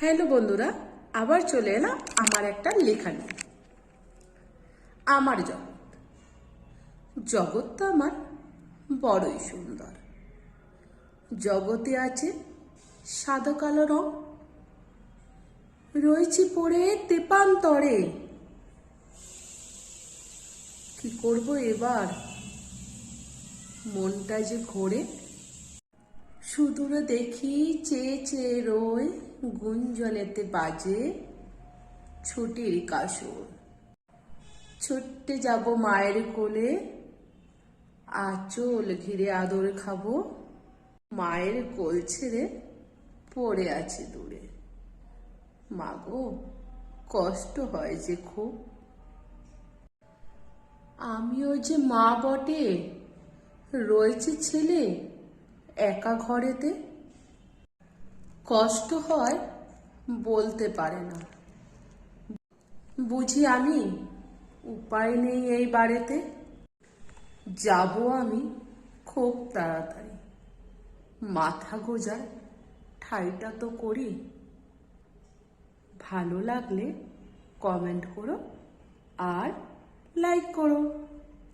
Hello বন্ধুরা, আবার চলে এলাম আমার একটা লেখা নিয়ে। আমার জগৎ। জগৎটা আমার বড়ই সুন্দর। জগতে আছে সাদা কালো রং, রয়েছি পড়ে তেপান্তরে। কি করব এবার, মনটা যে ঘোরে। সুদূরে দেখি চেয়ে চেয়ে রই, গুঞ্জনেতে বাজে ছুটির কাসর। ছুটতে যাব মায়ের কোলে, আঁচল ঘিরে আদর খাবো। মায়ের কোল ছেড়ে পড়ে আছে দূরে। মাগো, কষ্ট হয় যে খুব। আমিও যে মা বটে, রয়েছে ছেলে একা ঘরেতে। কষ্ট হয় বলতে পারে না, বুঝি আমি উপায় নেই এই বাড়িতে। যাব আমি খুব তাড়াতাড়ি, মাথা গোজার ঠাইটা তো করি। ভালো লাগলে কমেন্ট করো আর লাইক করো।